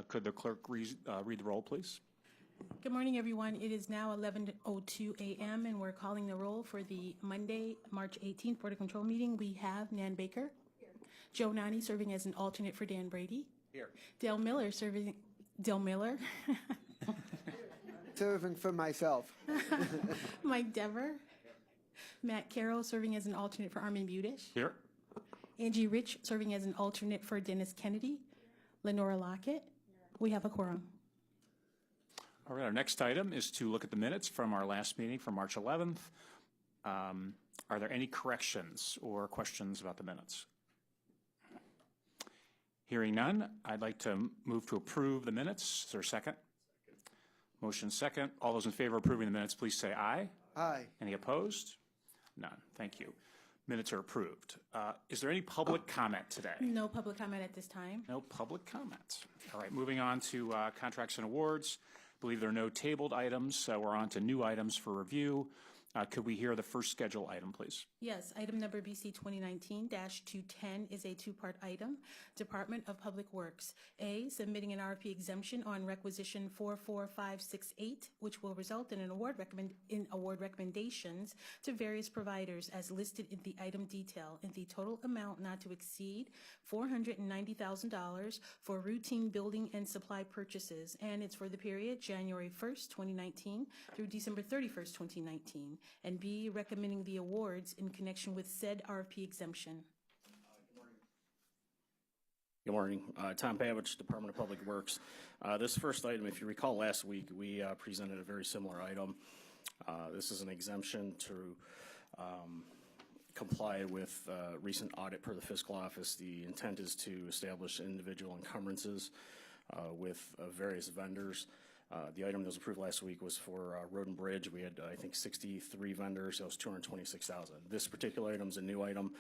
Could the clerk read the roll, please? Good morning, everyone. It is now 11:02 a.m. and we're calling the roll for the Monday, March 18th Board of Control meeting. We have Nan Baker. Here. Joe Nani serving as an alternate for Dan Brady. Here. Dale Miller serving. Dale Miller. Serving for myself. Mike Dever. Matt Carroll serving as an alternate for Armin Budish. Here. Angie Rich serving as an alternate for Dennis Kennedy. Lenora Lockett. We have a quorum. All right, our next item is to look at the minutes from our last meeting from March 11th. Are there any corrections or questions about the minutes? Hearing none, I'd like to move to approve the minutes. Is there a second? Motion second. All those in favor of approving the minutes, please say aye. Aye. Any opposed? None. Thank you. Minutes are approved. Is there any public comment today? No public comment at this time. No public comment. All right, moving on to contracts and awards. I believe there are no tabled items, so we're on to new items for review. Could we hear the first schedule item, please? Yes, item number BC 2019-210 is a two-part item. Department of Public Works. A, submitting an RFP exemption on requisition 44568, which will result in an award recommendations to various providers as listed in the item detail in the total amount not to exceed $490,000 for routine building and supply purchases, and it's for the period January 1st, 2019 through December 31st, 2019. And B, recommending the awards in connection with said RFP exemption. Good morning. Tom Pavich, Department of Public Works. This first item, if you recall last week, we presented a very similar item. This is an exemption to comply with recent audit per the fiscal office. The intent is to establish individual encumbrances with various vendors. The item that was approved last week was for Road and Bridge. We had, I think, 63 vendors. That was $226,000. This particular item is a new item.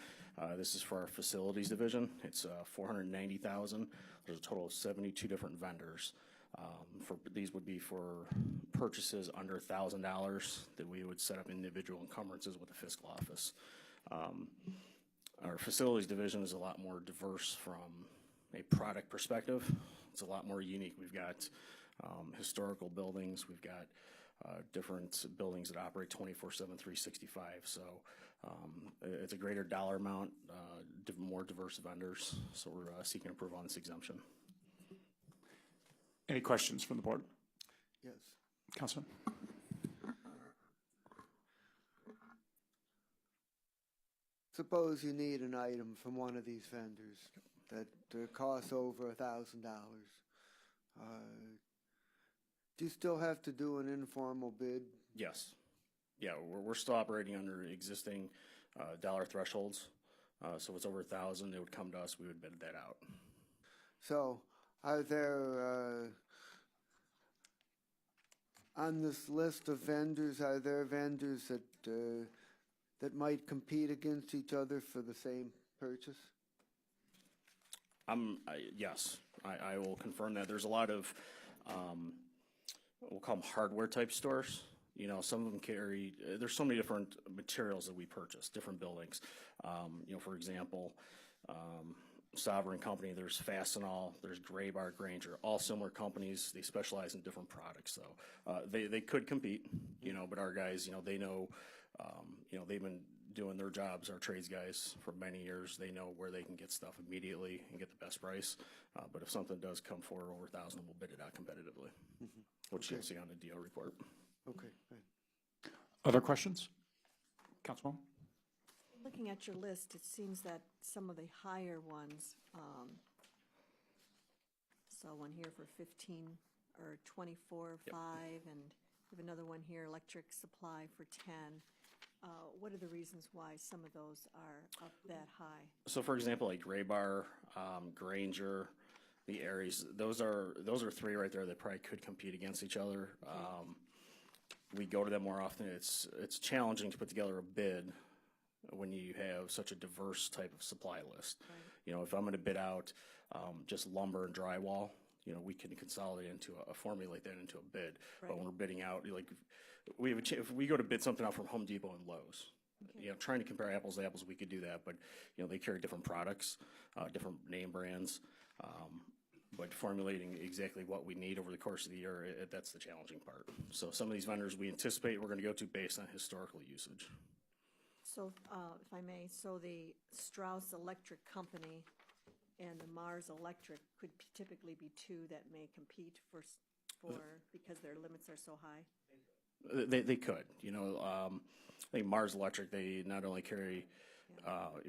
This is for our facilities division. It's $490,000. There's a total of 72 different vendors. These would be for purchases under $1,000 that we would set up individual encumbrances with the fiscal office. Our facilities division is a lot more diverse from a product perspective. It's a lot more unique. We've got historical buildings. We've got different buildings that operate 24/7, 365. So it's a greater dollar amount, more diverse vendors. So we're seeking approval on this exemption. Any questions from the board? Yes. Councilman? Suppose you need an item from one of these vendors that costs over $1,000. Do you still have to do an informal bid? Yes. Yeah, we're still operating under existing dollar thresholds. So if it's over $1,000, it would come to us. We would bid that out. So are there, on this list of vendors, are there vendors that might compete against each other for the same purchase? Yes, I will confirm that. There's a lot of, we'll call them hardware type stores. You know, some of them carry, there's so many different materials that we purchase, different buildings. You know, for example, Sovereign Company, there's Fastenal, there's Graybar, Grainger, all similar companies. They specialize in different products. So they could compete, you know, but our guys, you know, they know, you know, they've been doing their jobs, our trades guys, for many years. They know where they can get stuff immediately and get the best price. But if something does come forward over $1,000, we'll bid it out competitively, which you'll see on the DO report. Okay, good. Other questions? Councilwoman? Looking at your list, it seems that some of the higher ones, saw one here for 15 or 24, Yep. 5, and we have another one here, electric supply for 10. What are the reasons why some of those are up that high? So, for example, like Graybar, Grainger, the Aries, those are three right there that probably could compete against each other. We go to them more often. It's challenging to put together a bid when you have such a diverse type of supply list. Right. You know, if I'm going to bid out just lumber and drywall, you know, we can consolidate into formulate that into a bid. Right. But when we're bidding out, like we have if we go to bid something out from Home Depot and Lowe's, you know, trying to compare apples to apples, we could do that. But you know, they carry different products, different name brands. But formulating exactly what we need over the course of the year, that's the challenging part. So some of these vendors we anticipate we're going to go to based on historical usage. So, if I may, so the Strauss Electric Company and the Mars Electric could typically be two that may compete for, because their limits are so high? They could, you know, I think Mars Electric, they not only carry,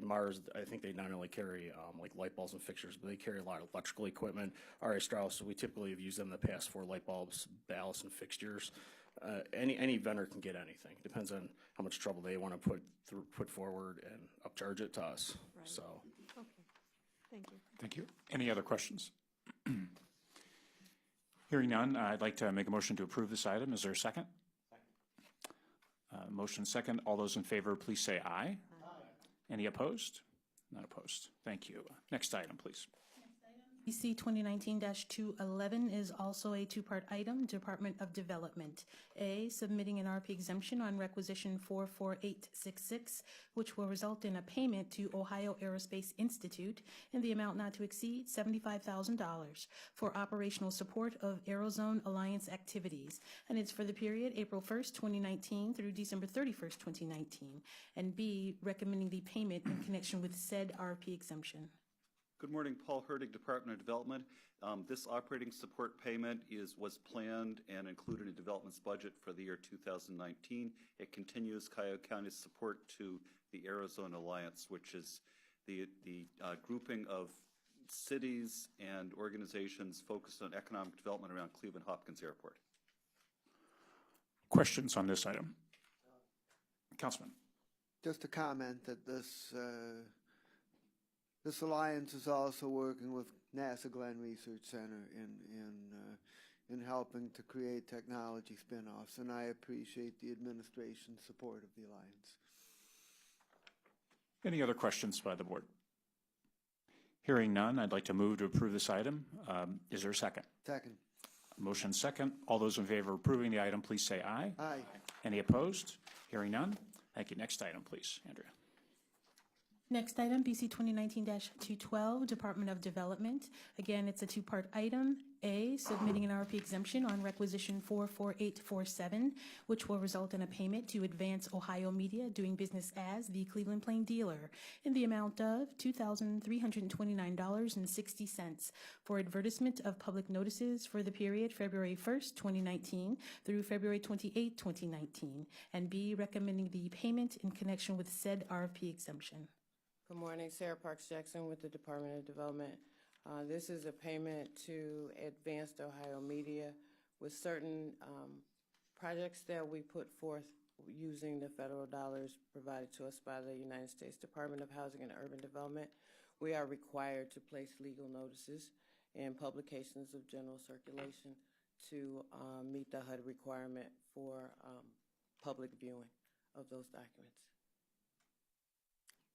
Mars, I think they not only carry like light bulbs and fixtures, but they carry a lot of electrical equipment. R.A. Strauss, we typically have used them in the past for light bulbs, ballasts, and fixtures. Any vendor can get anything. Depends on how much trouble they want to put forward and upcharge it to us. Right. So, Okay, thank you. Thank you. Any other questions? Hearing none, I'd like to make a motion to approve this item. Is there a second? Motion second. All those in favor, please say aye. Aye. Any opposed? None opposed. Thank you. Next item, please. BC 2019-211 is also a two-part item, Department of Development. A, submitting an RP exemption on requisition 44866, which will result in a payment to Ohio Aerospace Institute in the amount not to exceed $75,000 for operational support of Aerozone Alliance activities. And it's for the period April 1st, 2019 through December 31st, 2019. And B, recommending the payment in connection with said RP exemption. Good morning, Paul Herdig, Department of Development. This operating support payment was planned and included in development's budget for the year 2019. It continues Cuyahoga County's support to the Aerozone Alliance, which is the grouping of cities and organizations focused on economic development around Cleveland Hopkins Airport. Questions on this item? Councilman. Just a comment that this alliance is also working with NASA Glenn Research Center in helping to create technology spin-offs, and I appreciate the administration's support of the alliance. Any other questions by the board? Hearing none, I'd like to move to approve this item. Is there a second? Second. Motion second. All those in favor of approving the item, please say aye. Aye. Any opposed? Hearing none. Thank you. Next item, please, Andrea. Next item, BC 2019-212, Department of Development. Again, it's a two-part item. A, submitting an RP exemption on requisition 44847, which will result in a payment to Advance Ohio Media, doing business as the Cleveland Plain Dealer, in the amount of $2,329.60 for advertisement of public notices for the period February 1st, 2019 through February 28, 2019. And B, recommending the payment in connection with said RP exemption. Good morning, Sarah Parks Jackson with the Department of Development. This is a payment to Advanced Ohio Media with certain projects that we put forth using the federal dollars provided to us by the United States Department of Housing and Urban Development. We are required to place legal notices in publications of general circulation to meet the HUD requirement for public viewing of those documents.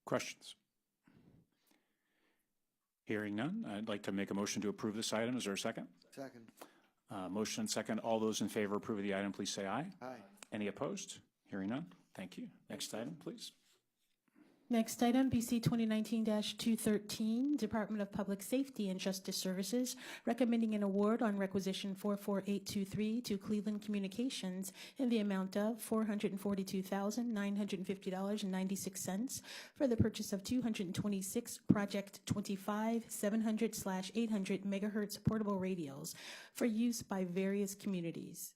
Questions? Hearing none, I'd like to make a motion to approve this item. Is there a second? Second. Motion second. All those in favor of approving the item, please say aye. Aye. Any opposed? Hearing none. Thank you. Next item, please. Next item, BC 2019-213, Department of Public Safety and Justice Services, recommending an award on requisition 44823 to Cleveland Communications in the amount of $442,950.96 for the purchase of 226 Project 25 700/800 megahertz portable radios for use by various communities.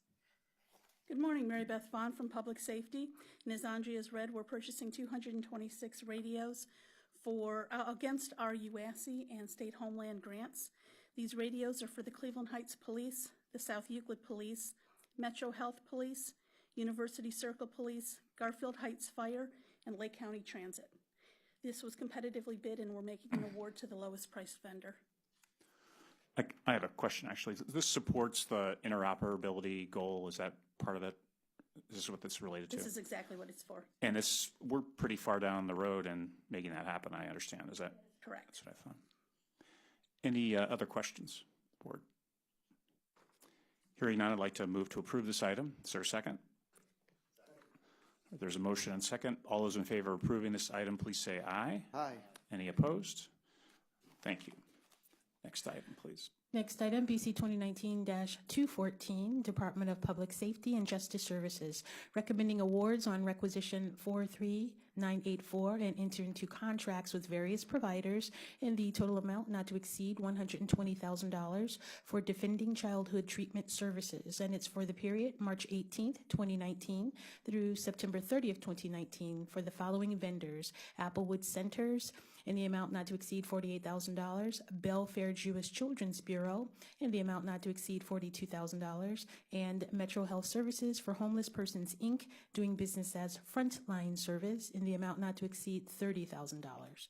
Good morning, Mary Beth Vaughn from Public Safety. And as Andrea has read, we're purchasing 226 radios for against our UASC and state homeland grants. These radios are for the Cleveland Heights Police, the South Euclid Police, Metro Health Police, University Circle Police, Garfield Heights Fire, and Lake County Transit. This was competitively bid, and we're making an award to the lowest priced vendor. I have a question, actually. This supports the interoperability goal. Is that part of it? Is this what this is related to? This is exactly what it's for. And this, we're pretty far down the road in making that happen, I understand. Is that? Correct. That's what I thought. Any other questions, board? Hearing none, I'd like to move to approve this item. Is there a second? There's a motion and second. All those in favor of approving this item, please say aye. Aye. Any opposed? Thank you. Next item, please. Next item, BC 2019-214, Department of Public Safety and Justice Services, recommending awards on requisition 43984 and enter into contracts with various providers in the total amount not to exceed $120,000 for Defending Childhood Treatment Services. And it's for the period March 18th, 2019 through September 30th, 2019 for the following vendors: Applewood Centers, in the amount not to exceed $48,000, Belfair Jewish Children's Bureau in the amount not to exceed $42,000, and Metro Health Services for Homeless Persons, Inc., doing business as Frontline Service in the amount not to exceed $30,000.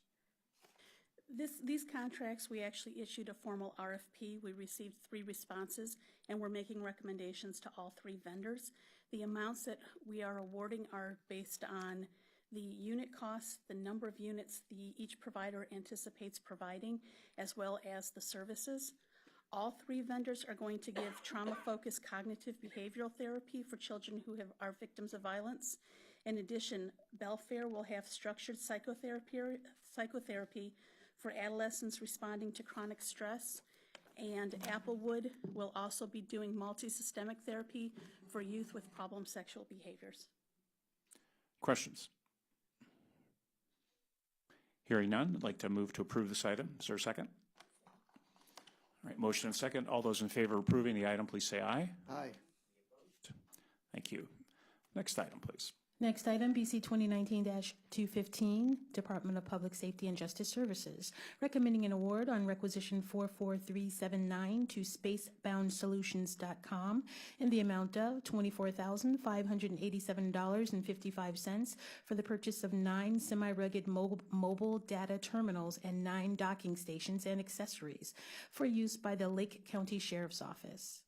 These contracts, we actually issued a formal RFP. We received 3 responses, and we're making recommendations to all 3 vendors. The amounts that we are awarding are based on the unit costs, the number of units each provider anticipates providing, as well as the services. All 3 vendors are going to give trauma-focused cognitive behavioral therapy for children who are victims of violence. In addition, Belfair will have structured psychotherapy for adolescents responding to chronic stress, and Applewood will also be doing multi-systemic therapy for youth with problem sexual behaviors. Questions? Hearing none, I'd like to move to approve this item. Is there a second? All right, motion and second. All those in favor of approving the item, please say aye. Aye. Thank you. Next item, please. Next item, BC 2019-215, Department of Public Safety and Justice Services, recommending an award on requisition 44379 to spaceboundsolutions.com in the amount of $24,587.55 for the purchase of 9 semi-rugged mobile data terminals and 9 docking stations and accessories for use by the Lake County Sheriff's Office.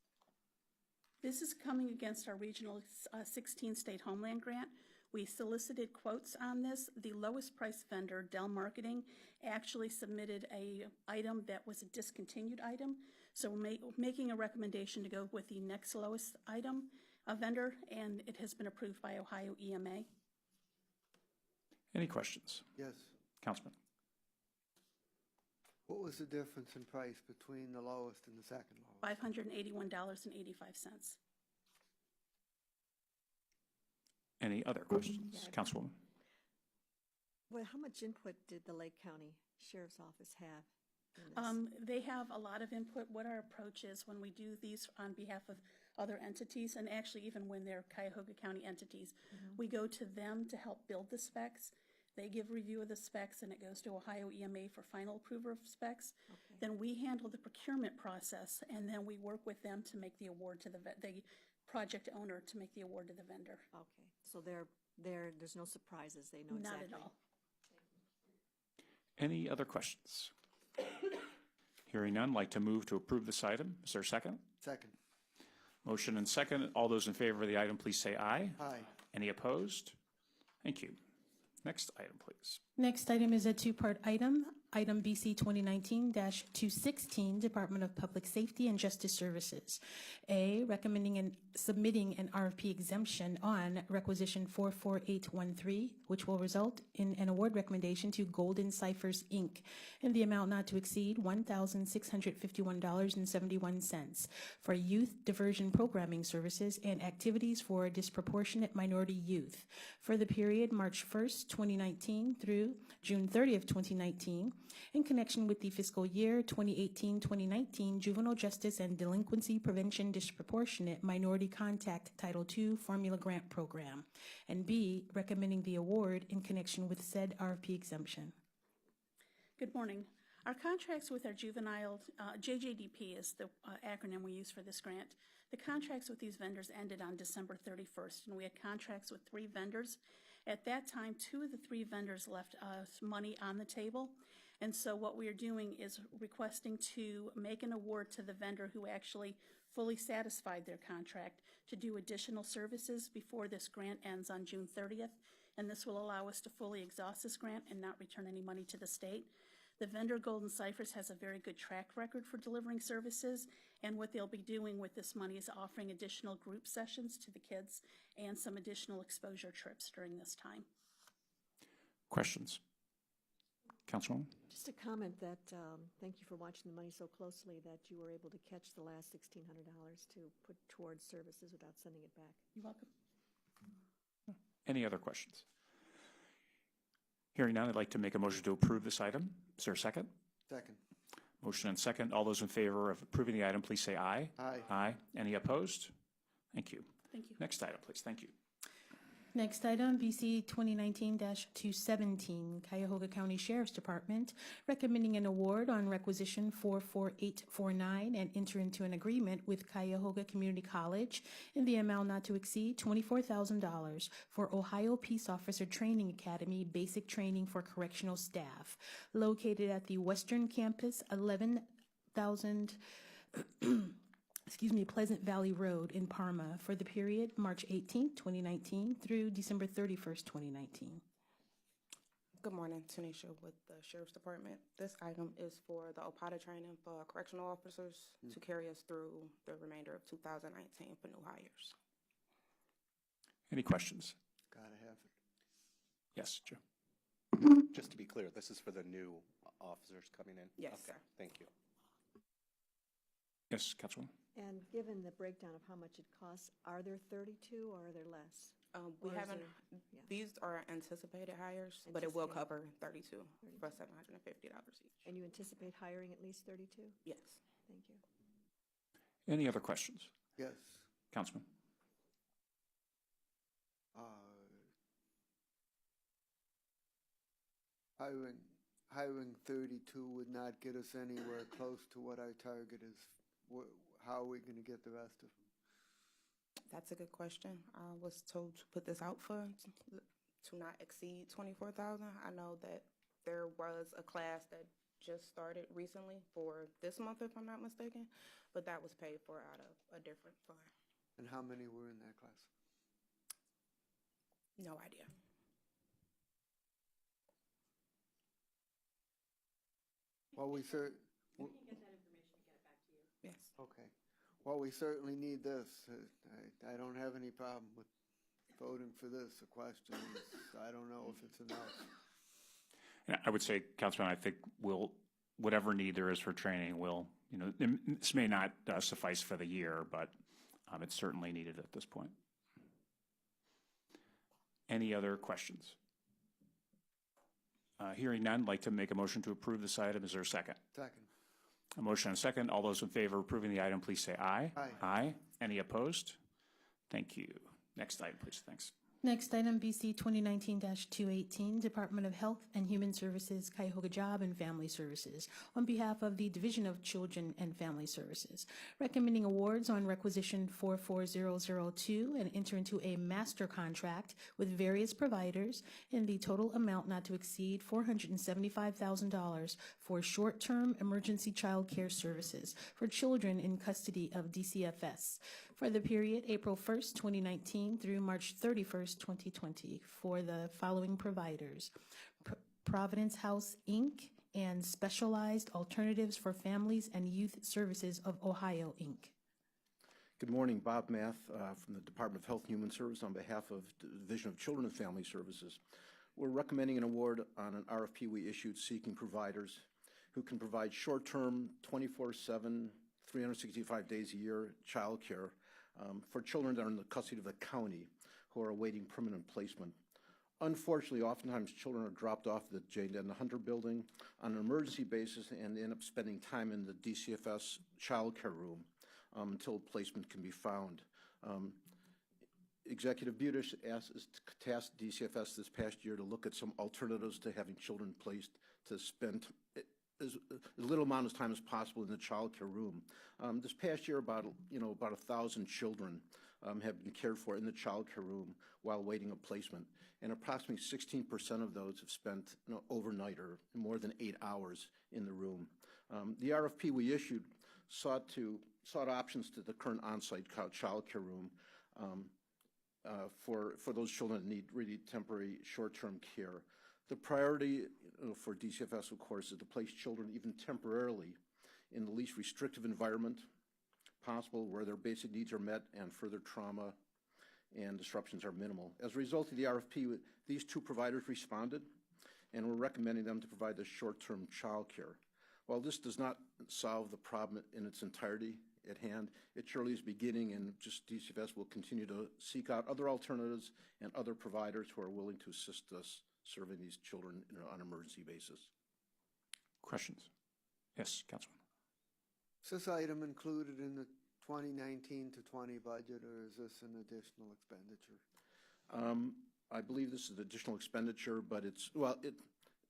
This is coming against our regional 16-state Homeland Grant. We solicited quotes on this. The lowest price vendor, Dell Marketing, actually submitted a item that was a discontinued item. So we're making a recommendation to go with the next lowest item, vendor, and it has been approved by Ohio EMA. Any questions? Yes. Councilman? What was the difference in price between the lowest and the second lowest? $581.85. Any other questions? Councilwoman? Well, how much input did the Lake County Sheriff's Office have in this? They have a lot of input. What our approach is when we do these on behalf of other entities, and actually even when they're Cuyahoga County entities, we go to them to help build the specs. They give review of the specs, and it goes to Ohio EMA for final approval of specs. Okay. Then we handle the procurement process, and then we work with them to make the award to the project owner to make the award to the vendor. Okay, so there's no surprises. They know exactly. Not at all. Any other questions? Hearing none, I'd like to move to approve this item. Is there a second? Second. Motion and second. All those in favor of the item, please say aye. Aye. Any opposed? Thank you. Next item, please. Next item is a 2-part item. Item BC 2019-216, Department of Public Safety and Justice Services. A, recommending and submitting an RFP exemption on requisition 44813, which will result in an award recommendation to Golden Ciphers, Inc. in the amount not to exceed $1,651.71 for youth diversion programming services and activities for disproportionate minority youth for the period March 1st, 2019 through June 30th, 2019, in connection with the fiscal year 2018-2019 Juvenile Justice and Delinquency Prevention Disproportionate Minority Contact Title II Formula Grant Program, and B, recommending the award in connection with said RFP exemption. Good morning. Our contracts with our juvenile, JJDP is the acronym we use for this grant. The contracts with these vendors ended on December 31st, and we had contracts with 3 vendors. At that time, 2 of the 3 vendors left us money on the table. And so what we are doing is requesting to make an award to the vendor who actually fully satisfied their contract to do additional services before this grant ends on June 30th. And this will allow us to fully exhaust this grant and not return any money to the state. The vendor, Golden Ciphers, has a very good track record for delivering services, and what they'll be doing with this money is offering additional group sessions to the kids and some additional exposure trips during this time. Questions? Councilwoman? Just a comment that, thank you for watching the money so closely that you were able to catch the last $1,600 to put towards services without sending it back. You're welcome. Any other questions? Hearing none, I'd like to make a motion to approve this item. Is there a second? Second. Motion and second. All those in favor of approving the item, please say aye. Aye. Aye. Any opposed? Thank you. Thank you. Next item, please. Thank you. Next item, BC 2019-217, Cuyahoga County Sheriff's Department, recommending an award on requisition 44849 and enter into an agreement with Cuyahoga Community College in the amount not to exceed $24,000 for Ohio Peace Officer Training Academy basic training for correctional staff, located at the Western Campus, 11,000 Pleasant Valley Road in Parma for the period March 18, 2019 through December 31st, 2019. Good morning, Tanisha with the Sheriff's Department. This item is for the OPATA training for correctional officers to carry us through the remainder of 2019 for new hires. Any questions? Gotta have it. Yes, Joe. Just to be clear, this is for the new officers coming in? Yes, Okay, sir. thank you. Yes, Councilwoman. And given the breakdown of how much it costs, are there 32 or are there less? We Or is haven't, there- yeah. these are anticipated hires, but it will Anticipated. cover 32 for $750 each. And you anticipate hiring at least 32? Yes. Thank you. Any other questions? Yes. Councilman? Hiring 32 would not get us anywhere close to what our target is. How are we going to get the rest of them? That's a good question. I was told to put this out for to not exceed 24,000. I know that there was a class that just started recently for this month, if I'm not mistaken, but that was paid for out of a different fund. And how many were in that class? No idea. Well, we cer- Yes. Okay. Well, we certainly need this. I don't have any problem with voting for this. The question is, I don't know if it's enough. And I would say, Councilman, I think whatever need there is for training this may not suffice for the year, but it's certainly needed at this point. Any other questions? Hearing none, I'd like to make a motion to approve this item. Is there a second? Second. A motion and a second. All those in favor of approving the item, please say aye. Aye. Aye. Any opposed? Thank you. Next item, please. Thanks. Next item, BC 2019-218, Department of Health and Human Services, Cuyahoga Job and Family Services, on behalf of the Division of Children and Family Services, recommending awards on requisition 44002 and enter into a master contract with various providers in the total amount not to exceed $475,000 for short-term emergency child care services for children in custody of DCFS for the period April 1st, 2019 through March 31st, 2020 for the following providers: Providence House, Inc., and Specialized Alternatives for Families and Youth Services of Ohio, Inc. Good morning, Bob Math from the Department of Health and Human Services on behalf of the Division of Children and Family Services. We're recommending an award on an RFP we issued seeking providers who can provide short-term, 24/7, 365 days a year child care for children that are in the custody of the county who are awaiting permanent placement. Unfortunately, oftentimes children are dropped off the Jane Denton Hunter building on an emergency basis and end up spending time in the DCFS child care room until placement can be found. Executive Budish tasked DCFS this past year to look at some alternatives to having children placed to spend as little amount of time as possible in the child care room. This past year, about 1,000 children have been cared for in the child care room while waiting a placement, and approximately 16% of those have spent overnight or more than 8 hours in the room. The RFP we issued sought options to the current on-site child care room for those children that need really temporary short-term care. The priority for DCFS, of course, is to place children even temporarily in the least restrictive environment possible where their basic needs are met and further trauma and disruptions are minimal. As a result of the RFP, these two providers responded and we're recommending them to provide the short-term child care. While this does not solve the problem in its entirety at hand, it surely is beginning, and just DCFS will continue to seek out other alternatives and other providers who are willing to assist us serving these children on an emergency basis. Questions? Yes, Councilman. Is this item included in the 2019 to 20 budget, or is this an additional expenditure? I believe this is additional expenditure, but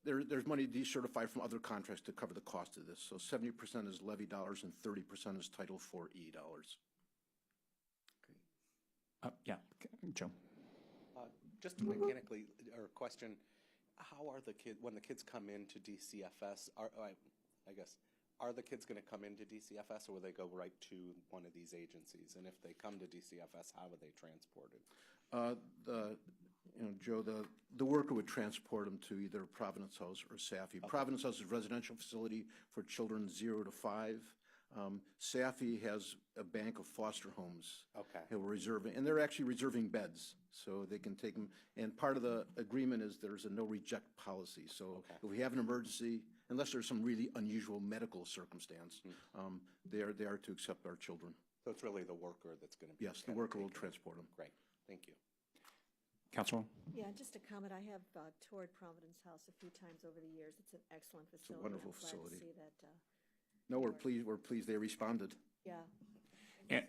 there's money decertified from other contracts to cover the cost of this. So 70% is levy dollars and 30% is Title IV-E dollars. Yeah, Joe. Just mechanically, or question, how are the kids, when the kids come into DCFS, I guess, are the kids going to come into DCFS, or will they go right to one of these agencies? And if they come to DCFS, how are they transported? Joe, the worker would transport them to either Providence House or SAFI. Okay. Providence House is a residential facility for children 0 to 5. SAFI has a bank of foster homes. Okay. That we're reserving, and they're actually reserving beds, so they can take them. And part of the agreement is there's a no reject policy. So okay. If we have an emergency, unless there's some really unusual medical circumstance, they are to accept our children. So it's really the worker that's going to be. Yes, the worker will transport them. Great, thank you. Councilwoman? Yeah, just a comment. I have toured Providence House a few times over the years. It's an excellent facility. It's a wonderful I'm glad facility. to see that. No, we're pleased. We're pleased they responded. Yeah. And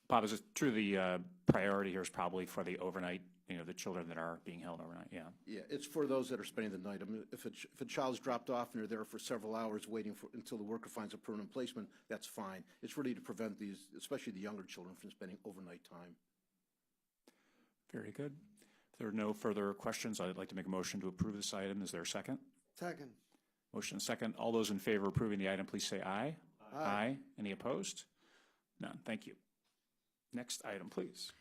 Bob, is it true the priority here is probably for the overnight, the children that are being held overnight? Yeah. Yeah, it's for those that are spending the night. I mean, if a child's dropped off and they're there for several hours waiting until the worker finds a permanent placement, that's fine. It's really to prevent these, especially the younger children, from spending overnight time. Very good. If there are no further questions, I'd like to make a motion to approve this item. Is there a second? Second. Motion second. All those in favor of approving the item, please say aye. Aye. Aye. Any opposed? None. Thank you. Next item, please.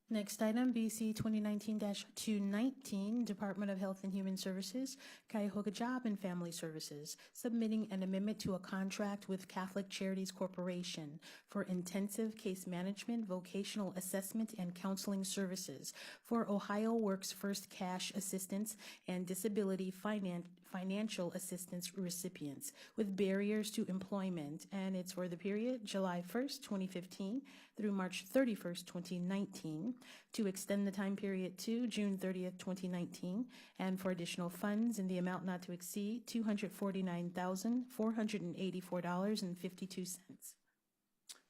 Next item, BC 2019-219, Department of Health and Human Services, Cuyahoga Job and Family Services, submitting an amendment to a contract with Catholic Charities Corporation for intensive case management, vocational assessment, and counseling services for Ohio Works First Cash Assistance and Disability Financial Assistance recipients with barriers to employment, and it's for the period July 1st, 2015 through March 31st, 2019, to extend the time period to June 30th, 2019, and for additional funds in the amount not to exceed $249,484.52.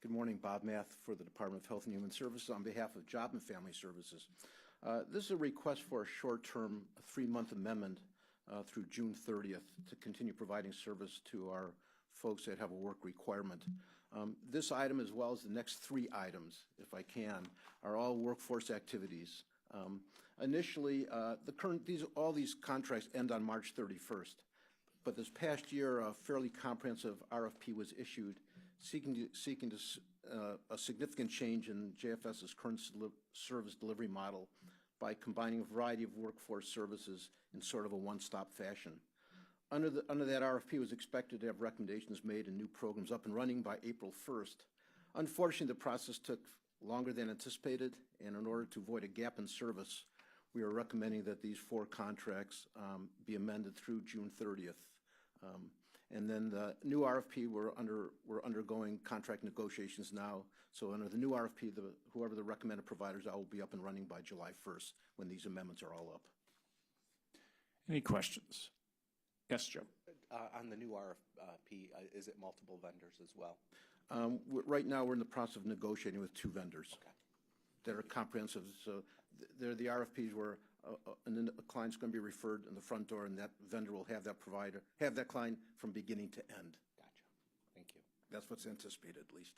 Good morning, Bob Math for the Department of Health and Human Services on behalf of Job and Family Services. This is a request for a short-term 3-month amendment through June 30th to continue providing service to our folks that have a work requirement. This item, as well as the next 3 items, if I can, are all workforce activities. Initially, all these contracts end on March 31st, but this past year, a fairly comprehensive RFP was issued seeking a significant change in JFS's current service delivery model by combining a variety of workforce services in sort of a one-stop fashion. Under that RFP was expected to have recommendations made and new programs up and running by April 1st. Unfortunately, the process took longer than anticipated, and in order to avoid a gap in service, we are recommending that these 4 contracts be amended through June 30th. And then the new RFP, we're undergoing contract negotiations now. So under the new RFP, whoever the recommended providers are will be up and running by July 1st when these amendments are all up. Any questions? Yes, Joe. On the new RFP, is it multiple vendors as well? Right now, we're in the process of negotiating with 2 vendors. Okay. That are comprehensive. So they're the RFPs where and then a client's going to be referred in the front door, and that vendor will have that client from beginning to end. Gotcha. Thank you. That's what's anticipated, at least.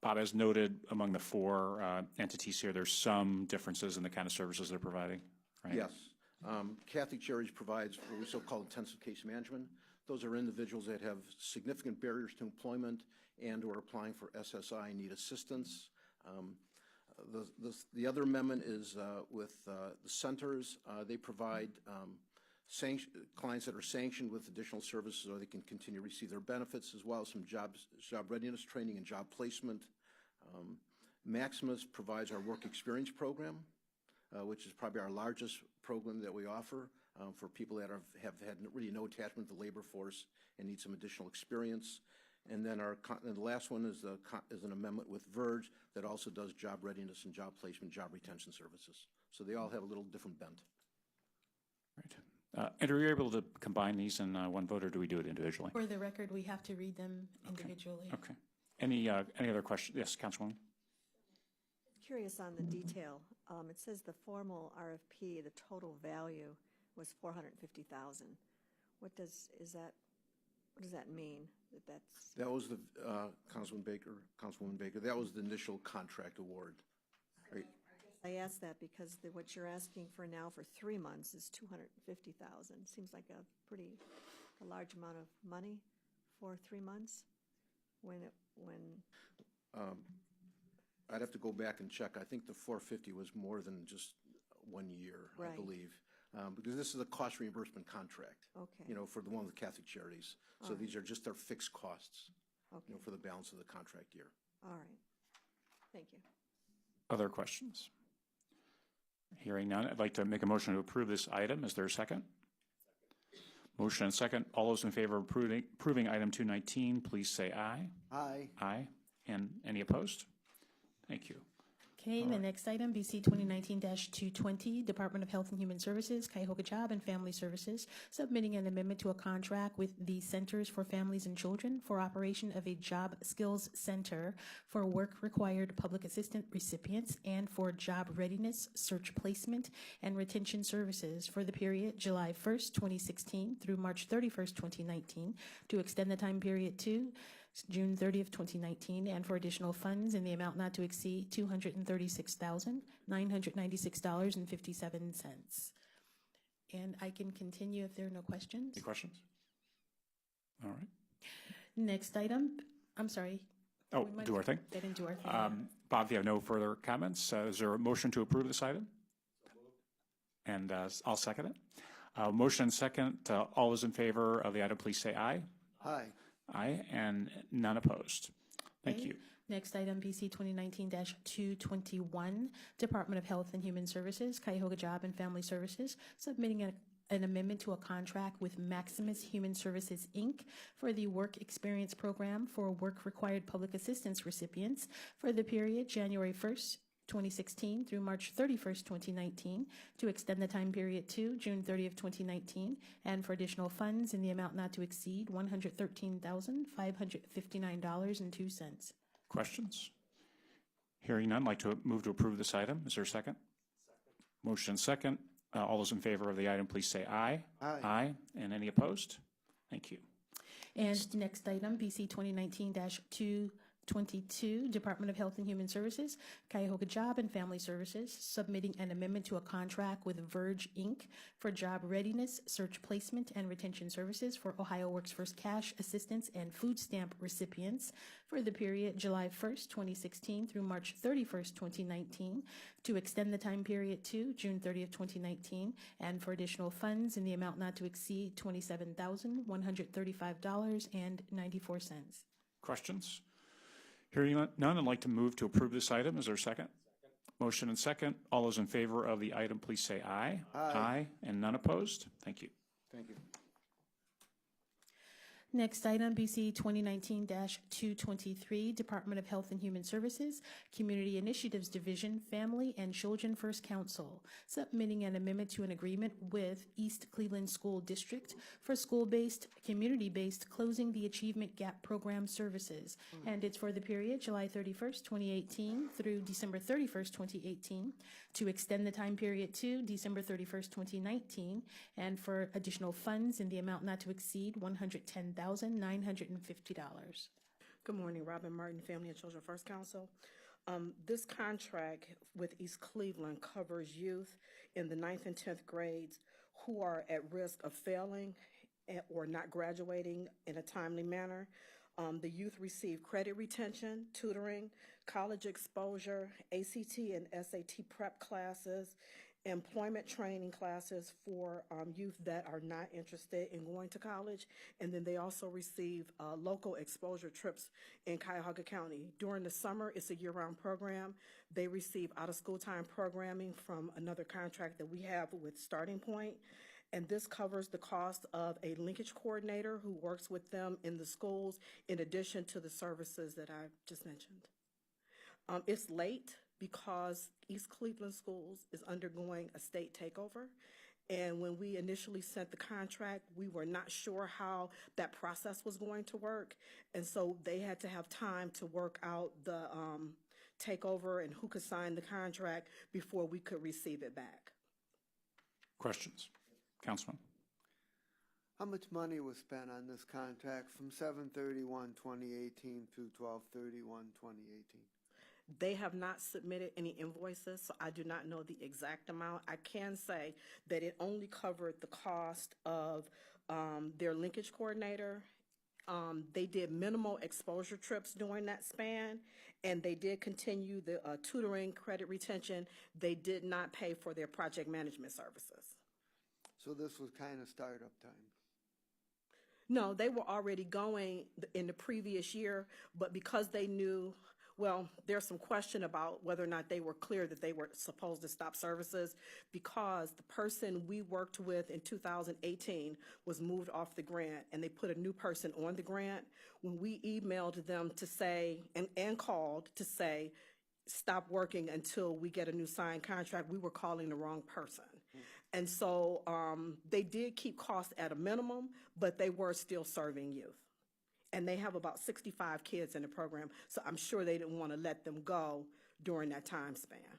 Bob, as noted, among the 4 entities here, there's some differences in the kind of services they're providing, right? Yes. Catholic Charities provides what we so-called intensive case management. Those are individuals that have significant barriers to employment and or applying for SSI and need assistance. The other amendment is with the centers. They provide clients that are sanctioned with additional services so they can continue to receive their benefits, as well as some job readiness training and job placement. Maximus provides our work experience program, which is probably our largest program that we offer. for people that have had really no attachment to the labor force and need some additional experience. And then the last one is an amendment with Verge that also does job readiness and job placement, job retention services. So they all have a little different bent. Right. And are you able to combine these in one vote, or do we do it individually? For the record, we have to read them individually. Okay. Any other questions? Yes, Councilwoman? Curious on the detail. It says the formal RFP, the total value was $450,000. What does that mean? That was the Councilwoman Baker. That was the initial contract award. Right. I asked that because what you're asking for now for 3 months is $250,000. Seems like a large amount of money for 3 months. I'd have to go back and check. I think the 450 was more than just 1 year, Right. I believe, because this is a cost reimbursement contract. Okay. You know, for the one with Catholic Charities. So these are just their fixed costs. Okay. You know, for the balance of the contract year. All right. Thank you. Other questions? Hearing none, I'd like to make a motion to approve this item. Is there a second? Motion and second. All those in favor of approving item 219, please say aye. Aye. Aye. And any opposed? Thank you. Okay, the next item, BC 2019-220, Department of Health and Human Services, Cuyahoga Job and Family Services, submitting an amendment to a contract with the Centers for Families and Children for operation of a job skills center for work required public assistant recipients and for job readiness, search placement, and retention services for the period July 1st, 2016 through March 31st, 2019, to extend the time period to June 30th, 2019, and for additional funds in the amount not to exceed $236,996.57. And I can continue if there are no questions. Any questions? All right. Next item, I'm sorry. Oh, We might do our thing. Get into our thing. Bob, if you have no further comments, is there a motion to approve this item? And I'll second it. Motion and second. All those in favor of the item, please say aye. Aye. Aye, and none opposed. Thank Okay. you. Next item, BC 2019-221, Department of Health and Human Services, Cuyahoga Job and Family Services, submitting an amendment to a contract with Maximus Human Services, Inc. for the Work Experience Program for work required public assistance recipients for the period January 1st, 2016 through March 31st, 2019, to extend the time period to June 30th, 2019, and for additional funds in the amount not to exceed $113,559.02. Questions? Hearing none, I'd like to move to approve this item. Is there a second? Second. Motion and second. All those in favor of the item, please say aye. Aye. Aye. And any opposed? Thank you. And next item, BC 2019-222, Department of Health and Human Services, Cuyahoga Job and Family Services, submitting an amendment to a contract with Verge, Inc. for job readiness, search placement, and retention services for Ohio Works First Cash assistance and food stamp recipients for the period July 1st, 2016 through March 31st, 2019, to extend the time period to June 30th, 2019, and for additional funds in the amount not to exceed $27,135.94. Questions? Hearing none, I'd like to move to approve this item. Is there a second? Second. Motion and second. All those in favor of the item, please say aye. Aye. Aye. And none opposed? Thank you. Thank you. Next item, BC 2019-223, Department of Health and Human Services, Community Initiatives Division, Family and Children First Council, submitting an amendment to an agreement with East Cleveland School District for school-based, community-based Closing the Achievement Gap Program services. And it's for the period July 31st, 2018 through December 31st, 2018, to extend the time period to December 31st, 2019, and for additional funds in the amount not to exceed $110,950. Good morning, Robin Martin, Family and Children First Council. This contract with East Cleveland covers youth in the 9th and 10th grades who are at risk of failing or not graduating in a timely manner. The youth receive credit retention, tutoring, college exposure, ACT and SAT prep classes, employment training classes for youth that are not interested in going to college, and then they also receive local exposure trips in Cuyahoga County. During the summer, it's a year-round program. They receive out-of-school time programming from another contract that we have with Starting Point, And this covers the cost of a linkage coordinator who works with them in the schools in addition to the services that I just mentioned. It's late because East Cleveland Schools is undergoing a state takeover. And when we initially sent the contract, we were not sure how that process was going to work. And so they had to have time to work out the takeover and who could sign the contract before we could receive it back. Questions? Councilman? How much money was spent on this contract from 7/31/2018 through 12/31/2018? They have not submitted any invoices, so I do not know the exact amount. I can say that it only covered the cost of their linkage coordinator. They did minimal exposure trips during that span, and they did continue the tutoring credit retention. They did not pay for their project management services. So this was kind of startup time. No, they were already going in the previous year, but because they knew, well, there's some question about whether or not they were clear that they were supposed to stop services, because the person we worked with in 2018 was moved off the grant and they put a new person on the grant. When we emailed them to say, and called to say, stop working until we get a new signed contract, we were calling the wrong person. And so they did keep costs at a minimum, but they were still serving youth. And they have about 65 kids in the program, so I'm sure they didn't want to let them go during that time span.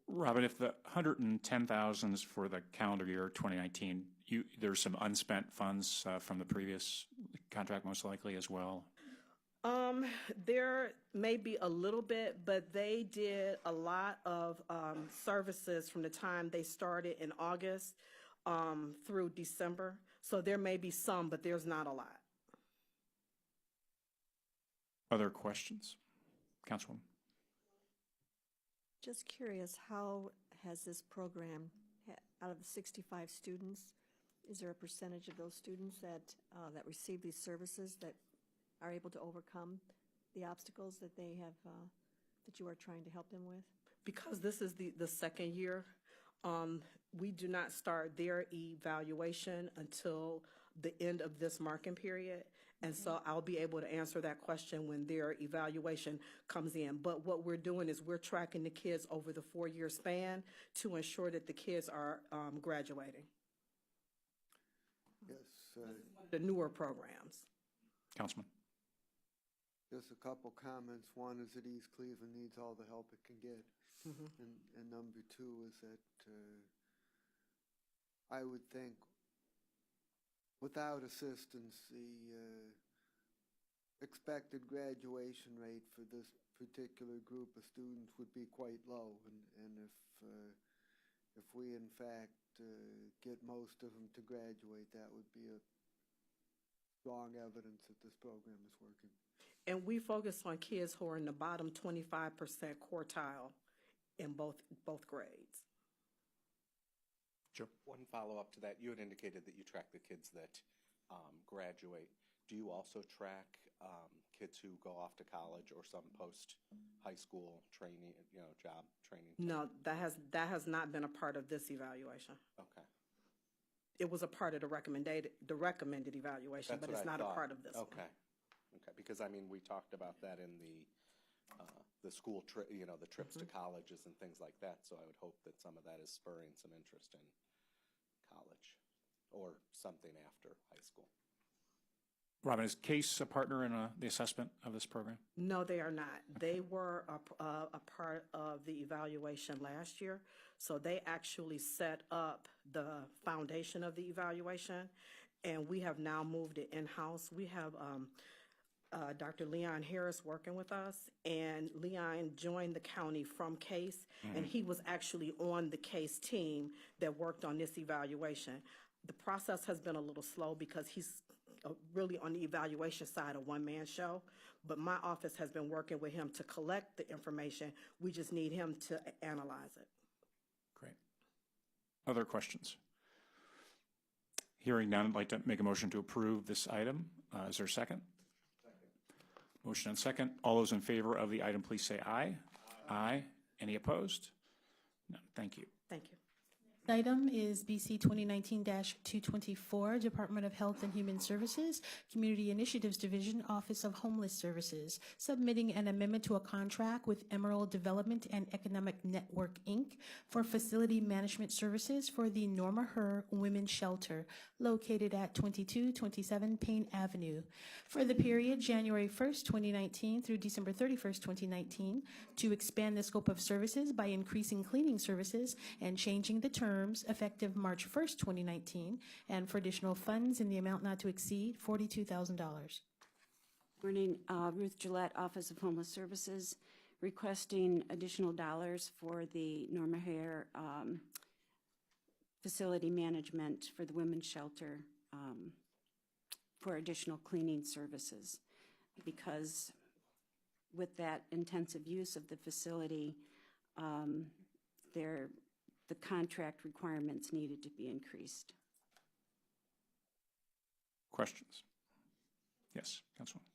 Robin, if the $110,000 is for the calendar year 2019, there's some unspent funds from the previous contract most likely as well? There may be a little bit, but they did a lot of services from the time they started in August through December. So there may be some, but there's not a lot. Other questions? Councilwoman? Just curious, how has this program, out of the 65 students, is there a percentage of those students that receive these services that are able to overcome the obstacles that they have, that you are trying to help them with? Because this is the second year, we do not start their evaluation until the end of this marking period. And so I'll be able to answer that question when their evaluation comes in. But what we're doing is we're tracking the kids over the 4-year span to ensure that the kids are graduating. Yes. The newer programs. Councilman? Just a couple comments. One is that East Cleveland needs all the help it can get. And number two is that I would think without assistance, the expected graduation rate for this particular group of students would be quite low. And if we in fact get most of them to graduate, that would be a strong evidence that this program is working. And we focus on kids who are in the bottom 25% quartile in both grades. Sure. One follow-up to that, you had indicated that you track the kids that graduate. Do you also track kids who go off to college or some post-high school training, job training? No, that has not been a part of this evaluation. Okay. It was a part of the recommended evaluation, but it's not a part of this one. Okay. Okay, because we talked about that in the school trip, the trips to colleges and things like that. So I would hope that some of that is spurring some interest in college or something after high school. Robin, is CASE a partner in the assessment of this program? No, they are not. They were a part of the evaluation last year. So they actually set up the foundation of the evaluation, and we have now moved it in-house. We have Dr. Leon Harris working with us, and Leon joined the county from CASE, and he was actually on the CASE team that worked on this evaluation. The process has been a little slow because he's really on the evaluation side a one-man show, but my office has been working with him to collect the information. We just need him to analyze it. Great. Other questions? Hearing none, I'd like to make a motion to approve this item. Is there a second? Motion and second. All those in favor of the item, please say aye. Aye. Any opposed? No. Thank you. Thank you. Item is BC 2019-224, Department of Health and Human Services, Community Initiatives Division, Office of Homeless Services, submitting an amendment to a contract with Emerald Development and Economic Network, Inc. for facility management services for the Norma Herr Women's Shelter located at 2227 Payne Avenue for the period January 1st, 2019 through December 31st, 2019, to expand the scope of services by increasing cleaning services and changing the terms effective March 1st, 2019, and for additional funds in the amount not to exceed $42,000. Morning, Ruth Gillette, Office of Homeless Services, requesting additional dollars for the Norma Herr facility management for the women's shelter for additional cleaning services, because with that intensive use of the facility, the contract requirements needed to be increased. Questions? Yes, Councilwoman.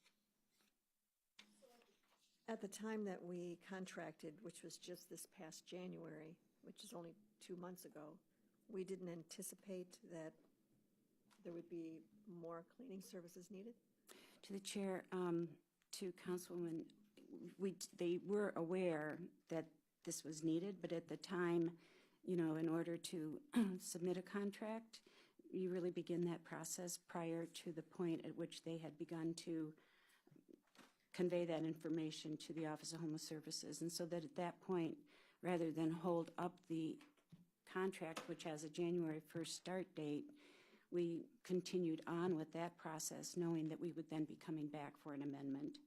At the time that we contracted, which was just this past January, which is only 2 months ago, we didn't anticipate that there would be more cleaning services needed? To the chair, to Councilwoman, they were aware that this was needed, but at the time, you know, in order to submit a contract, you really begin that process prior to the point at which they had begun to convey that information to the Office of Homeless Services. And so that at that point, rather than hold up the contract, which has a January 1st start date, we continued on with that process, knowing that we would then be coming back for an amendment.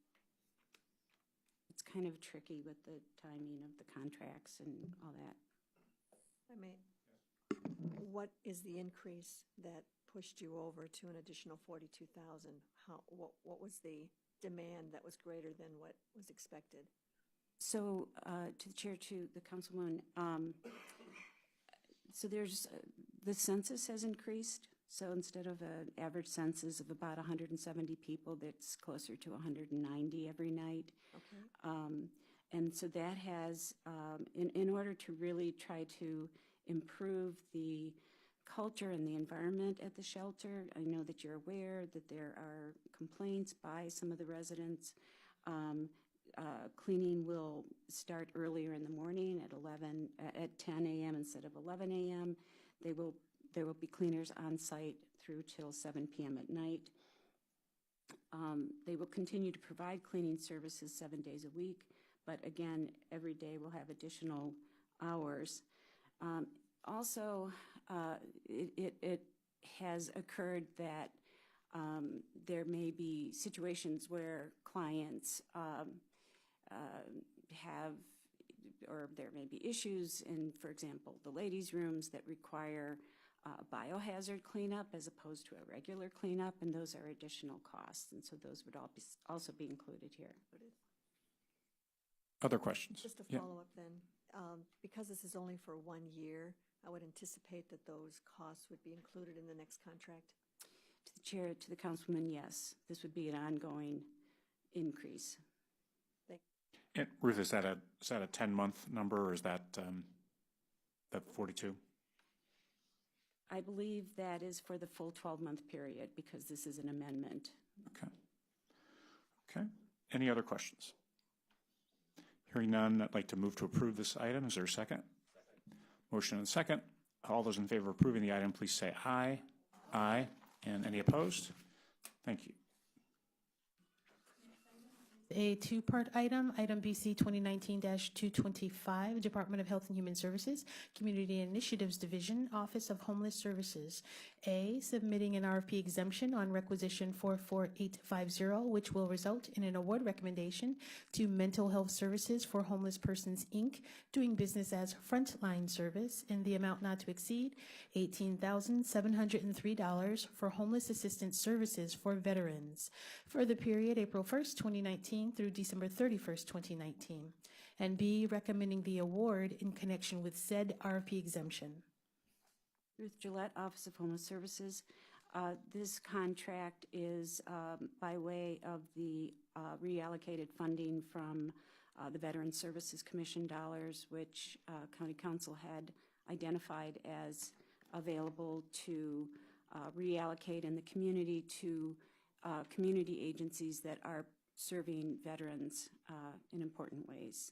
It's kind of tricky with the timing of the contracts and all that. What is the increase that pushed you over to an additional 42,000? What was the demand that was greater than what was expected? So, to the chair, to the councilwoman, so there's the census has increased. So instead of an average census of about 170 people, that's closer to 190 every night. Okay. And so that has, in order to really try to improve the culture and the environment at the shelter, I know that you're aware that there are complaints by some of the residents. Cleaning will start earlier in the morning at 10 a.m. instead of 11 a.m. There will be cleaners on site through till 7 p.m. at night. They will continue to provide cleaning services 7 days a week, but again, every day we'll have additional hours. Also, it has occurred that there may be situations where clients have, or there may be issues in, for example, the ladies' rooms that require biohazard cleanup as opposed to a regular cleanup, and those are additional costs, and so those would also be included here. Other questions? Just to follow up then, because this is only for 1 year, I would anticipate that those costs would be included in the next contract. To the chair, to the councilwoman, yes, this would be an ongoing increase. And Ruth, is that a 10-month number, or is that 42? I believe that is for the full 12-month period because this is an amendment. Okay. Any other questions? Hearing none, I'd like to move to approve this item. Is there a second? Motion and second. All those in favor of approving the item, please say aye. Aye. And any opposed? Thank you. A two-part item, item BC 2019-225, Department of Health and Human Services, Community Initiatives Division, Office of Homeless Services. A, submitting an RFP exemption on requisition 44850, which will result in an award recommendation to Mental Health Services for Homeless Persons, Inc., doing business as Frontline Service in the amount not to exceed $18,703 for homeless assistance services for veterans for the period April 1st, 2019 through December 31st, 2019. And B, recommending the award in connection with said RFP exemption. Ruth Gillette, Office of Homeless Services. This contract is by way of the reallocated funding from the Veterans Services Commission dollars, which County Council had identified as available to reallocate in the community to community agencies that are serving veterans in important ways.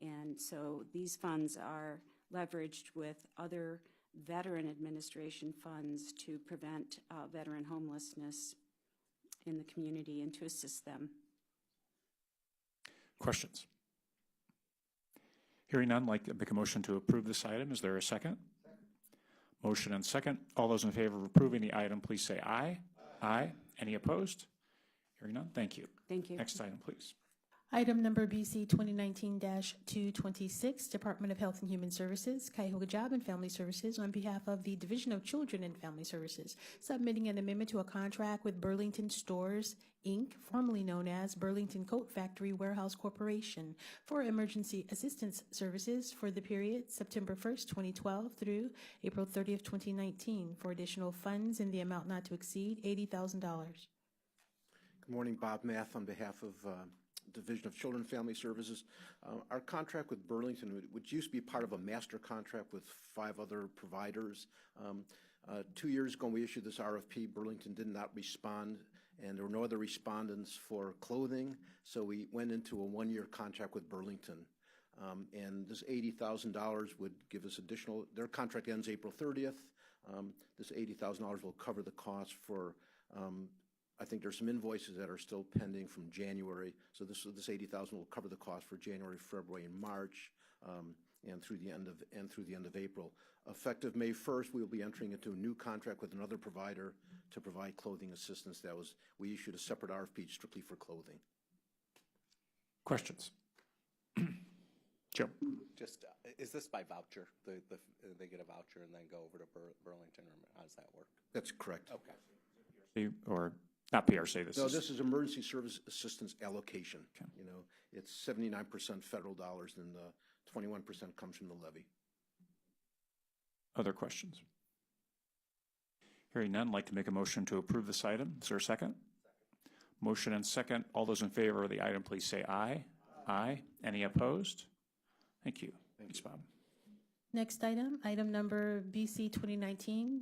And so these funds are leveraged with other veteran administration funds to prevent veteran homelessness in the community and to assist them. Questions? Hearing none, I'd like to make a motion to approve this item. Is there a second? Motion and second. All those in favor of approving the item, please say aye. Aye. Any opposed? Hearing none, thank you. Thank you. Next item, please. Item number BC 2019-226, Department of Health and Human Services, Cuyahoga Job and Family Services, on behalf of the Division of Children and Family Services, submitting an amendment to a contract with Burlington Stores, Inc., formerly known as Burlington Coat Factory Warehouse Corporation, for emergency assistance services for the period September 1st, 2012 through April 30th, 2019, for additional funds in the amount not to exceed $80,000. Good morning, Bob Math on behalf of Division of Children and Family Services. Our contract with Burlington, which used to be part of a master contract with 5 other providers. 2 years ago, we issued this RFP. Burlington did not respond, and there were no other respondents for clothing, so we went into a 1-year contract with Burlington. And this $80,000 would give us additional, their contract ends April 30th. This $80,000 will cover the cost for I think there's some invoices that are still pending from January, so this $80,000 will cover the cost for January, February, and March, and through the end of April. Effective May 1st, we will be entering into a new contract with another provider to provide clothing assistance. We issued a separate RFP strictly for clothing. Questions? Joe. Just, is this by voucher? They get a voucher and then go over to Burlington, or how does that work? That's correct. Okay. Or not PRC, this is... This is emergency service assistance allocation. Okay. You know, it's 79% federal dollars and 21% comes from the levy. Other questions? Hearing none, I'd like to make a motion to approve this item. Is there a second? Motion and second. All those in favor of the item, please say aye. Aye. Any opposed? Thank you. Thanks, Bob. Next item, item number BC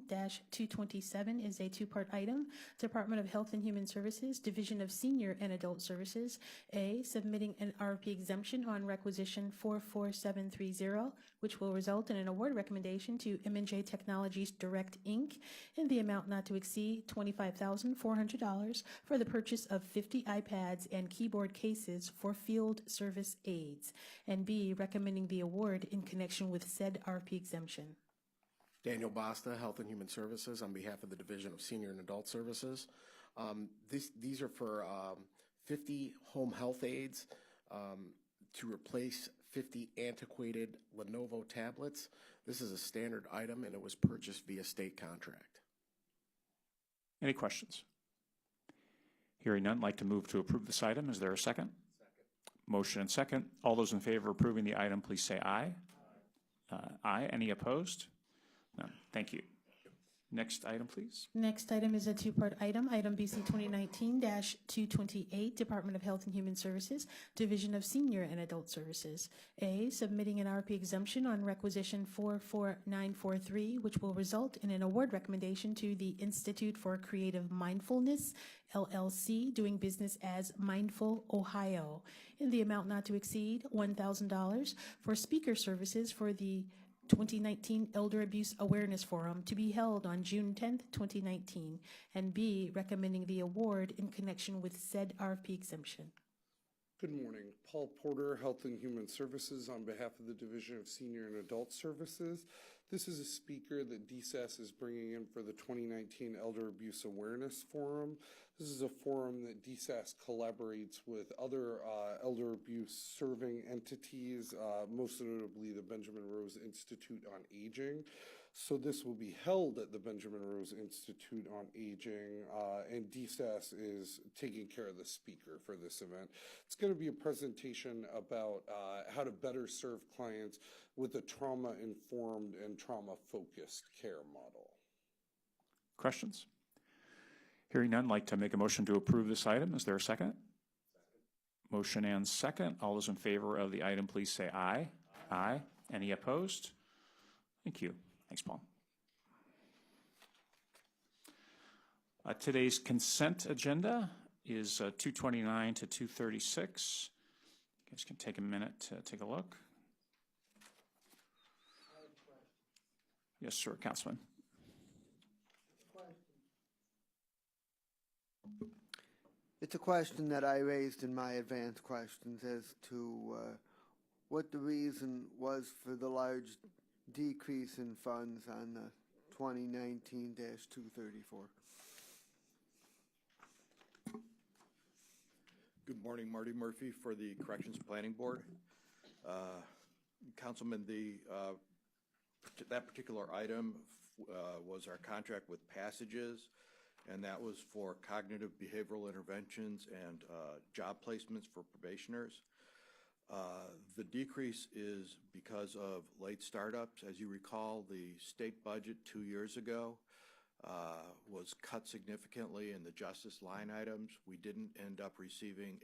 2019-227 is a 2-part item. Department of Health and Human Services, Division of Senior and Adult Services, A, submitting an RFP exemption on requisition 44730, which will result in an award recommendation to M&J Technologies Direct, Inc. in the amount not to exceed $25,400 for the purchase of 50 iPads and keyboard cases for field service aides, and B, recommending the award in connection with said RFP exemption. Daniel Basta, Health and Human Services, on behalf of the Division of Senior and Adult Services. These are for 50 home health aides to replace 50 antiquated Lenovo tablets. This is a standard item, and it was purchased via state contract. Any questions? Hearing none, I'd like to move to approve this item. Is there a second? Second. Motion and second. All those in favor of approving the item, please say aye. Aye. Any opposed? None. Thank you. Next item, please. Next item is a 2-part item. Item BC 2019-228, Department of Health and Human Services, Division of Senior and Adult Services. A, submitting an RFP exemption on requisition 44943, which will result in an award recommendation to the Institute for Creative Mindfulness, LLC, doing business as Mindful Ohio, in the amount not to exceed $1,000 for speaker services for the 2019 Elder Abuse Awareness Forum to be held on June 10th, 2019, and B, recommending the award in connection with said RFP exemption. Good morning. Paul Porter, Health and Human Services, on behalf of the Division of Senior and Adult Services. This is a speaker that DSAS is bringing in for the 2019 Elder Abuse Awareness Forum. This is a forum that DSAS collaborates with other elder abuse serving entities, most notably the Benjamin Rose Institute on Aging. So this will be held at the Benjamin Rose Institute on Aging, and DSAS is taking care of the speaker for this event. It's going to be a presentation about how to better serve clients with a trauma-informed and trauma-focused care model. Questions? Hearing none, I'd like to make a motion to approve this item. Is there a second? Second. Motion and second. All those in favor of the item, please say aye. Aye. Any opposed? Thank you. Thanks, Paul. Today's consent agenda is 229 to 236. You guys can take a minute to take a look. Yes, sir, Councilman. It's a question that I raised in my advanced questions as to what the reason was for the large decrease in funds on the 2019-234. Good morning, Marty Murphy for the Corrections Planning Board. Councilman, that particular item was our contract with Passages, and that was for cognitive behavioral interventions and job placements for probationers. The decrease is because of late startups. As you recall, the state budget 2 years ago was cut significantly in the justice line items. We didn't end up receiving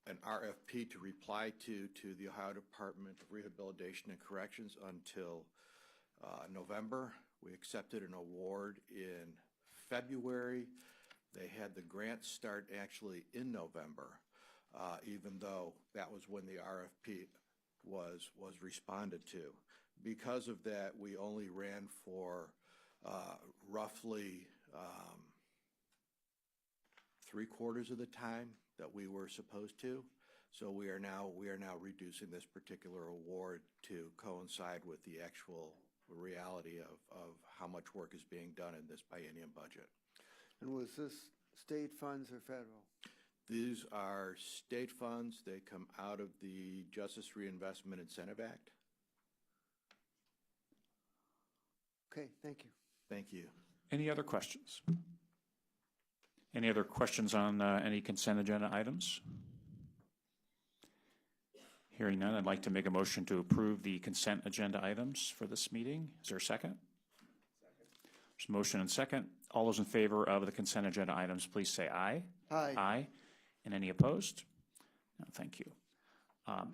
an RFP to reply to the Ohio Department of Rehabilitation and Corrections until November. We accepted an award in February. They had the grant start actually in November, even though that was when the RFP was responded to. Because of that, we only ran for roughly 3/4 of the time that we were supposed to. So we are now reducing this particular award to coincide with the actual reality of how much work is being done in this biennium budget. And was this state funds or federal? These are state funds. They come out of the Justice Reinvestment Incentive Act. Okay, thank you. Thank you. Any other questions? Any other questions on any consent agenda items? Hearing none, I'd like to make a motion to approve the consent agenda items for this meeting. Is there a second? There's a motion and second. All those in favor of the consent agenda items, please say aye. Aye. Aye. And any opposed? No, thank you.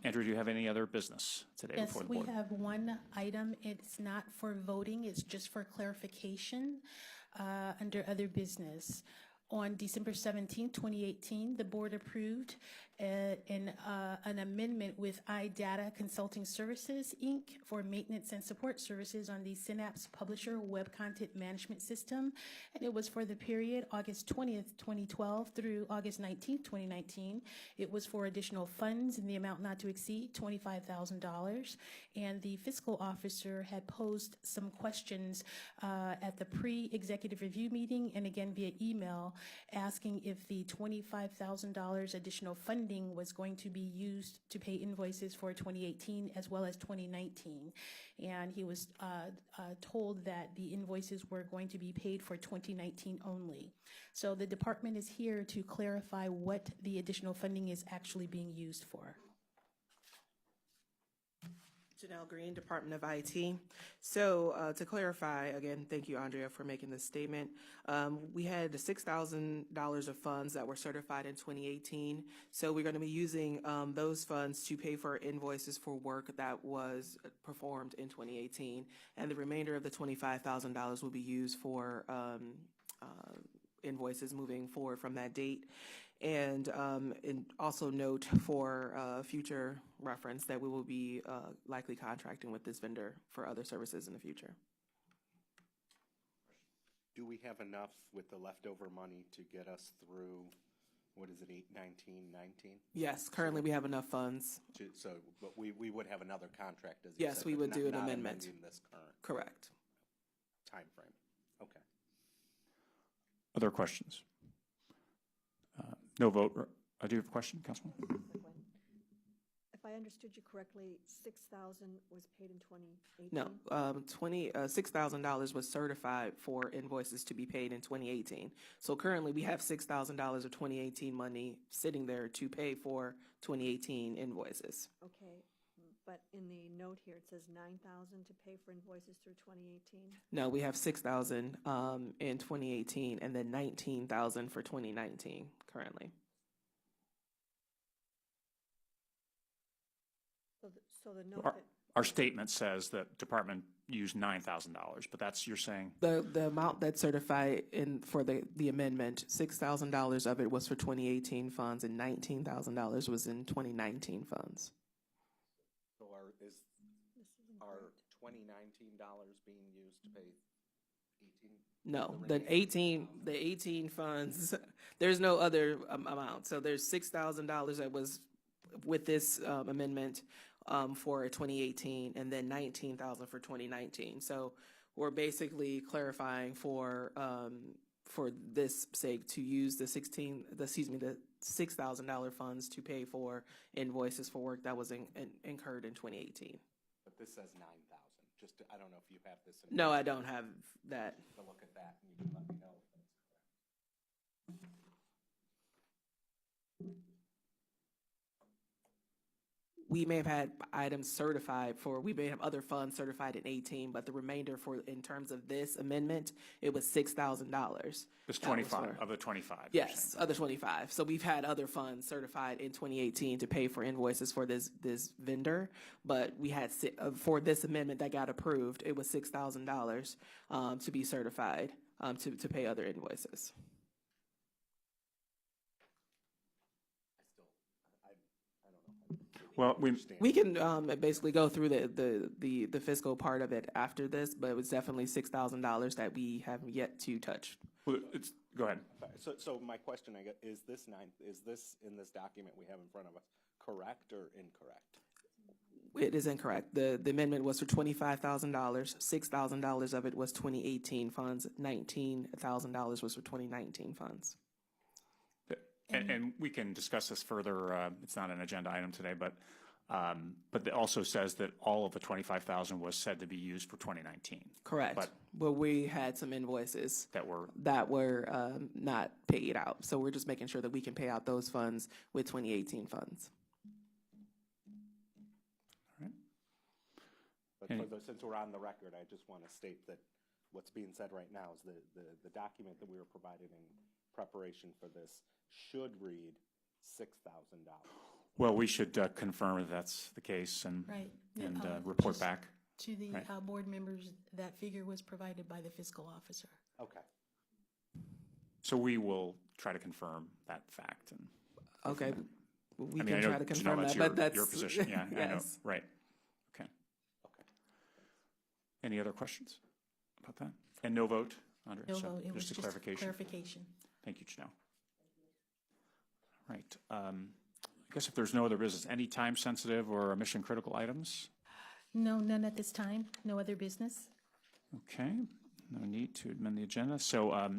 Andrew, do you have any other business today Yes, before the we board? have one item. It's not for voting, it's just for clarification under other business. On December 17, 2018, the board approved an amendment with iData Consulting Services, Inc. for maintenance and support services on the Synapse Publisher Web Content Management System. And it was for the period August 20th, 2012 through August 19th, 2019. It was for additional funds in the amount not to exceed $25,000. And the fiscal officer had posed some questions at the pre-executive review meeting and again via email asking if the $25,000 additional funding was going to be used to pay invoices for 2018 as well as 2019. And he was told that the invoices were going to be paid for 2019 only. So the department is here to clarify what the additional funding is actually being used for. Janelle Green, Department of IT. So to clarify, again, thank you, Andrea, for making this statement. We had the $6,000 of funds that were certified in 2018. So we're going to be using those funds to pay for invoices for work that was performed in 2018. And the remainder of the $25,000 will be used for invoices moving forward from that date. And also note for future reference that we will be likely contracting with this vendor for other services in the future. Do we have enough with the leftover money to get us through, what is it, 19? Yes, currently we have enough funds. But we would have another contract, as you Yes, said, we but would do an not amendment. amending this current Correct. time frame. Okay. Other questions? No vote. I do have a question, Councilman. If I understood you correctly, $6,000 was paid in 2018? No, $6,000 was certified for invoices to be paid in 2018. So currently we have $6,000 of 2018 money sitting there to pay for 2018 invoices. Okay, but in the note here, it says $9,000 to pay for invoices through 2018? No, we have $6,000 in 2018 and then $19,000 for 2019 currently. So the note that our statement says that department used $9,000, but that's, you're saying, The amount that's certified for the amendment, $6,000 of it was for 2018 funds and $19,000 was in 2019 funds. So are 2019 dollars being used to pay 18? No, the 18 funds, there's no other amount. So there's $6,000 that was with this amendment for 2018, and then $19,000 for 2019. So we're basically clarifying for this sake to use the $6,000 funds to pay for invoices for work that was incurred in 2018. But this says 9,000. Just I don't know if you have this. No, I don't have that. To look at that, and you can let me know if that's correct. We may have had items certified we may have other funds certified in 18, but the remainder in terms of this amendment, it was $6,000. it's 25 of the 25. you're Yes, saying. other 25. So we've had other funds certified in 2018 to pay for invoices for this vendor, but we had for this amendment that got approved, it was $6,000 to be certified to pay other invoices. Well, We can basically go through the fiscal part of it after this, but it was definitely $6,000 that we have yet to touch. Well, go ahead. So my question, I guess, is this in this document we have in front of us correct or incorrect? It is incorrect. The amendment was for $25,000. $6,000 of it was 2018 funds. $19,000 was for 2019 funds. And we can discuss this further. It's not an agenda item today, but it also says that all of the $25,000 was said to be used for 2019. Correct. But we had some invoices that were not paid out. So we're just making sure that we can pay out those funds with 2018 funds. All right. But since we're on the record, I just want to state that what's being said right now is the document that we were provided in preparation for this should read $6,000. Well, we should confirm that that's the case and Right. report back. To the board members, that figure was provided by the fiscal officer. Okay. So we will try to confirm that fact. And okay. We I can try to confirm that, but that's your position. Yeah, yes. I know. Right. Okay. Any other questions about that? And no vote, Andrea? No So vote. It was just a clarification. clarification. Thank you, Janelle. Right. I guess if there's no other business, any time-sensitive or mission-critical items? No, none at this time. No other business. Okay. No need to amend the agenda. So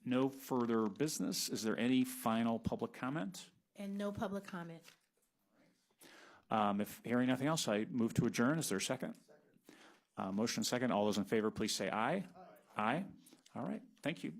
no further business. Is there any final public comment? And no public comment. If hearing nothing else, I move to adjourn. Is there a second? Motion second. All those in favor, please say aye. Aye. All right. Thank you.